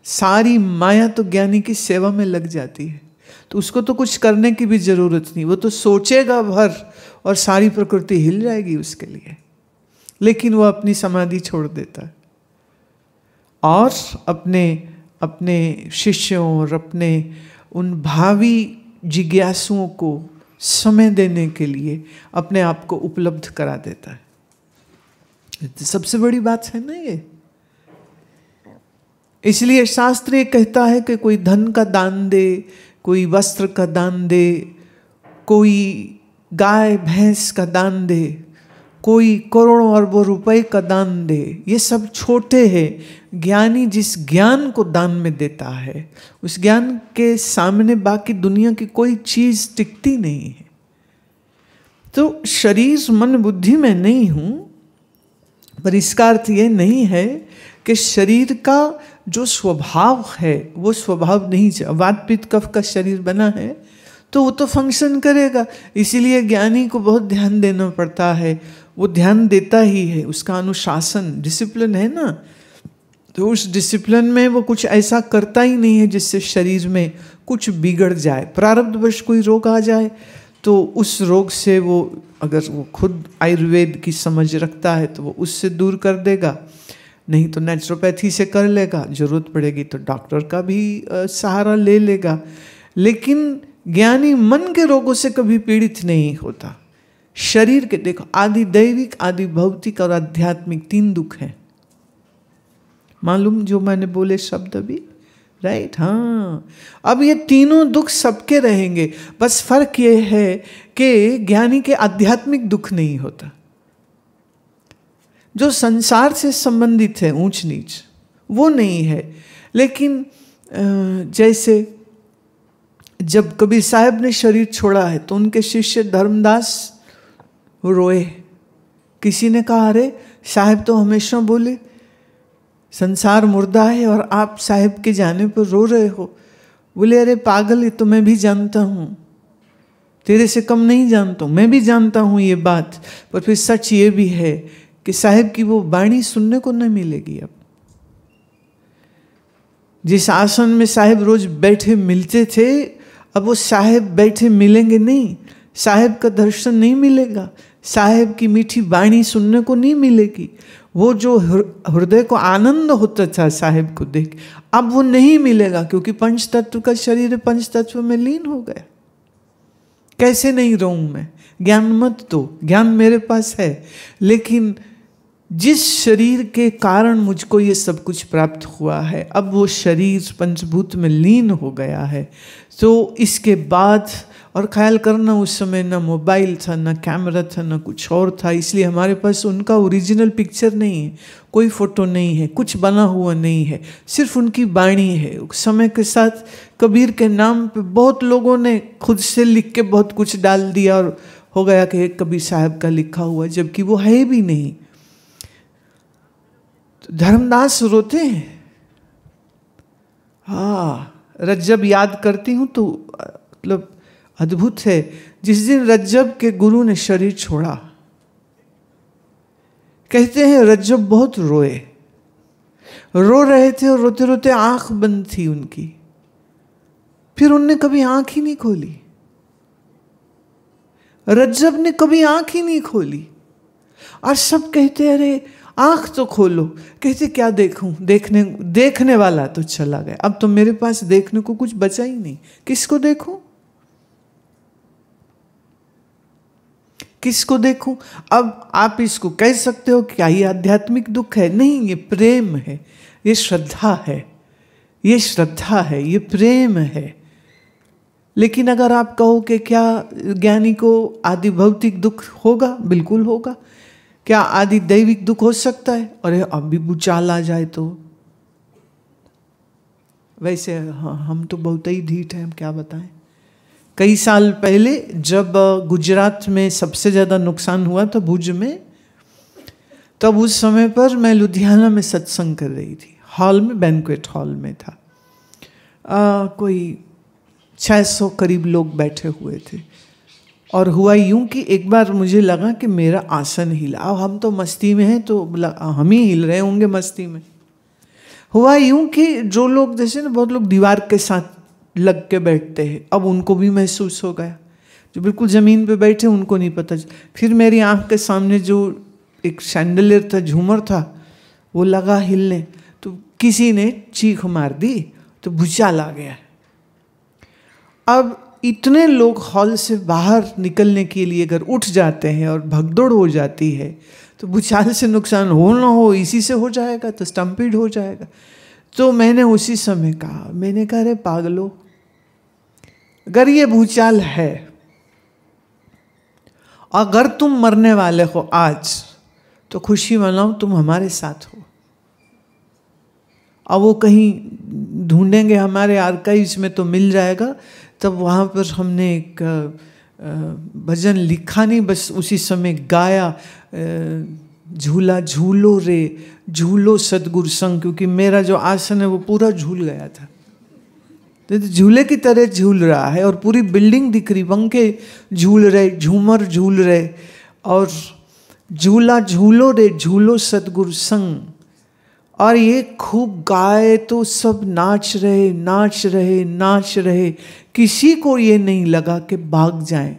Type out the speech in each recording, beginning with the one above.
सारी माया तो ज्ञानी की सेवा में लग जाती है, तो उसको तो कुछ करने की भी जरूरत नहीं, वो तो सोचेगा भर और सारी प्रकृति हिल जाएगी उसके लिए। लेकिन वो अपनी समाधि छोड़ देता है और अपने अपने शिष्यों और अपने उन भावी जिज्ञासुओं को समय देने के लिए अपने आप को उपलब्ध करा देता है। तो सबसे बड़ी बात है ना ये। इसलिए शास्त्र ये कहता है कि कोई धन का दान दे, कोई वस्त्र का दान दे, कोई गाय भैंस का दान दे, कोई करोड़ों अरबों रुपए का दान दे, ये सब छोटे हैं। ज्ञानी जिस ज्ञान को दान में देता है उस ज्ञान के सामने बाकी दुनिया की कोई चीज टिकती नहीं है। तो शरीर मन बुद्धि में नहीं हूं, पर इसका अर्थ ये नहीं है कि शरीर का जो स्वभाव है वो स्वभाव नहीं। वात पित्त कफ का शरीर बना है तो वो तो फंक्शन करेगा, इसीलिए ज्ञानी को बहुत ध्यान देना पड़ता है। वो ध्यान देता ही है, उसका अनुशासन डिसिप्लिन है ना, तो उस डिसिप्लिन में वो कुछ ऐसा करता ही नहीं है जिससे शरीर में कुछ बिगड़ जाए। प्रारब्धवश कोई रोग आ जाए तो उस रोग से वो, अगर वो खुद आयुर्वेद की समझ रखता है तो वो उससे दूर कर देगा, नहीं तो नेचुरोपैथी से कर लेगा, जरूरत पड़ेगी तो डॉक्टर का भी सहारा ले लेगा। लेकिन ज्ञानी मन के रोगों से कभी पीड़ित नहीं होता। शरीर के देखो, आदि दैविक, आदि भौतिक और आध्यात्मिक 3 दुख हैं। मालूम जो मैंने बोले शब्द अभी, राइट? हाँ, अब ये तीनों दुख सबके रहेंगे, बस फर्क ये है कि ज्ञानी के आध्यात्मिक दुख नहीं होता। जो संसार से संबंधित है, ऊंच नीच, वो नहीं है। लेकिन जैसे जब कबीर साहब ने शरीर छोड़ा है तो उनके शिष्य धर्मदास रोए। किसी ने कहा, अरे साहब तो हमेशा बोले संसार मुर्दा है और आप साहब के जाने पर रो रहे हो। बोले, अरे पागल, ये तो मैं भी जानता हूँ, तेरे से कम नहीं जानता हूँ, मैं भी जानता हूँ ये बात। पर फिर सच ये भी है कि साहब की वो वाणी सुनने को न मिलेगी। अब जिस आसन में साहब रोज बैठे मिलते थे, अब वो साहब बैठे मिलेंगे नहीं, साहब का दर्शन नहीं मिलेगा, साहब की मीठी वाणी सुनने को नहीं मिलेगी। वो जो हृदय को आनंद होता था साहब को देख, अब वो नहीं मिलेगा, क्योंकि पंच तत्व का शरीर पंच तत्व में लीन हो गया। कैसे नहीं रहूं मैं? ज्ञान मत दो, ज्ञान मेरे पास है, लेकिन जिस शरीर के कारण मुझको ये सब कुछ प्राप्त हुआ है, अब वो शरीर पंचभूत में लीन हो गया है। तो इसके बाद, और ख्याल करना उस समय ना मोबाइल था, ना कैमरा था, ना कुछ और था, इसलिए हमारे पास उनका ओरिजिनल पिक्चर नहीं है, कोई फोटो नहीं है, कुछ बना हुआ नहीं है, सिर्फ उनकी वाणी है। समय के साथ कबीर के नाम पे बहुत लोगों ने खुद से लिख के बहुत कुछ डाल दिया और हो गया कि एक कबीर साहब का लिखा हुआ, जबकि वो है भी नहीं। तो धर्मदास रोते हैं। हाँ, रज्जब याद करती हूँ तो मतलब अद्भुत है। जिस दिन रज्जब के गुरु ने शरीर छोड़ा, कहते हैं रज्जब बहुत रोए, रो रहे थे और रोते रोते आंख बंद थी उनकी, फिर उनने कभी आंख ही नहीं खोली। रज्जब ने कभी आंख ही नहीं खोली और सब कहते अरे आंख तो खोलो। कहते क्या देखूं, देखने वाला तो चला गया, अब तो मेरे पास देखने को कुछ बचा ही नहीं, किसको देखूं, किसको देखूं? अब आप इसको कह सकते हो क्या ये आध्यात्मिक दुख है? नहीं, ये प्रेम है, ये श्रद्धा है, ये श्रद्धा है, ये प्रेम है। लेकिन अगर आप कहो कि क्या ज्ञानी को आदि भौतिक दुख होगा? बिल्कुल होगा। क्या आदि दैविक दुख हो सकता है? अरे अभी भूचाल आ जाए तो? वैसे हाँ, हम तो बहुत ही ढीठ हैं, हम क्या बताएं। कई साल पहले जब गुजरात में सबसे ज़्यादा नुकसान हुआ था भुज में, तब उस समय पर मैं लुधियाना में सत्संग कर रही थी, हॉल में, बैंक्वेट हॉल में था। कोई 600 करीब लोग बैठे हुए थे। और हुआ यूं कि एक बार मुझे लगा कि मेरा आसन हिला। अब हम तो मस्ती में हैं तो हम ही हिल रहे होंगे मस्ती में। हुआ यूं कि जो लोग जैसे ना बहुत लोग दीवार के साथ लग के बैठते हैं, अब उनको भी महसूस हो गया। जो बिल्कुल ज़मीन पे बैठे उनको नहीं पता। फिर मेरी आंख के सामने जो एक शैंडलियर था, झूमर था, वो लगा हिलने, तो किसी ने चीख मार दी, तो भूचाल आ गया। अब इतने लोग हॉल से बाहर निकलने के लिए अगर उठ जाते हैं और भगदौड़ हो जाती है, तो भूचाल से नुकसान हो ना हो, इसी से हो जाएगा, तो स्टम्पीड हो जाएगा। तो मैंने उसी समय कहा, मैंने कहा अरे पागलो, अगर ये भूचाल है, अगर तुम मरने वाले हो आज, तो खुशी मनाओ, तुम हमारे साथ हो। अब वो कहीं ढूंढेंगे हमारे आर्काइव्स में तो मिल जाएगा। तब वहाँ पर हमने एक भजन लिखा नहीं, बस उसी समय गाया, झूला झूलो रे झूलो सतगुरु संग, क्योंकि मेरा जो आसन है वो पूरा झूल गया था। तो झूले की तरह झूल रहा है और पूरी बिल्डिंग दिख रही, पंखे झूल रहे, झूमर झूल रहे, और झूला झूलो रे झूलो सतगुरु संग। और ये खूब गाए तो सब नाच रहे नाच रहे नाच रहे, किसी को ये नहीं लगा कि भाग जाएं।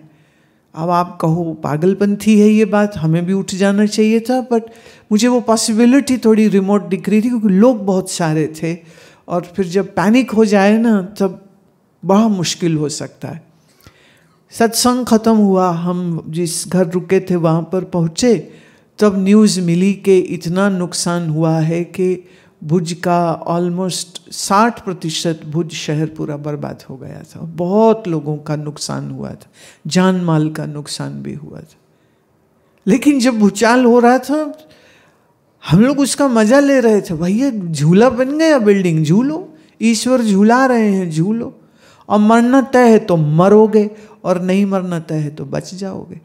अब आप कहो पागलपंथी है ये बात, हमें भी उठ जाना चाहिए था, बट मुझे वो पॉसिबिलिटी थोड़ी रिमोट दिख रही थी, क्योंकि लोग बहुत सारे थे, और फिर जब पैनिक हो जाए ना, तब बड़ा मुश्किल हो सकता है। सत्संग खत्म हुआ, हम जिस घर रुके थे वहाँ पर पहुँचे, तब न्यूज़ मिली कि इतना नुकसान हुआ है कि भुज का ऑलमोस्ट 60% भुज शहर पूरा बर्बाद हो गया था। बहुत लोगों का नुकसान हुआ था, जान माल का नुकसान भी हुआ था। लेकिन जब भूचाल हो रहा था, हम लोग उसका मजा ले रहे थे। भैया झूला बन गया बिल्डिंग, झूलो, ईश्वर झूला रहे हैं, झूलो। और मरना तय है तो मरोगे, और नहीं मरना तय है तो बच जाओगे।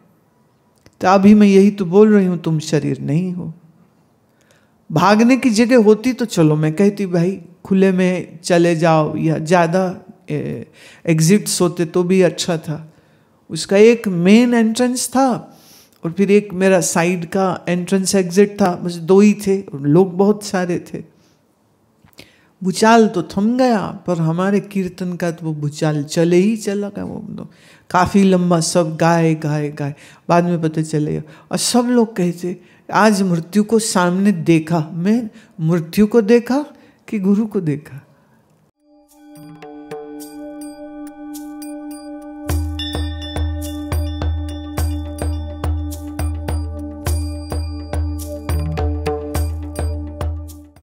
तो अभी मैं यही तो बोल रही हूँ, तुम शरीर नहीं हो। भागने की जगह होती तो चलो मैं कहती भाई खुले में चले जाओ, या ज़्यादा एग्जिट्स होते तो भी अच्छा था। उसका एक मेन एंट्रेंस था और फिर एक मेरा साइड का एंट्रेंस एग्जिट था, बस दो ही थे, लोग बहुत सारे थे। भूचाल तो थम गया, पर हमारे कीर्तन का तो वो भूचाल चले ही चला गया। वो काफ़ी लंबा, सब गाए गाए गाए, बाद में पता चलेगा। और सब लोग कहते आज मृत्यु को सामने देखा। मैं मृत्यु को देखा कि गुरु को देखा?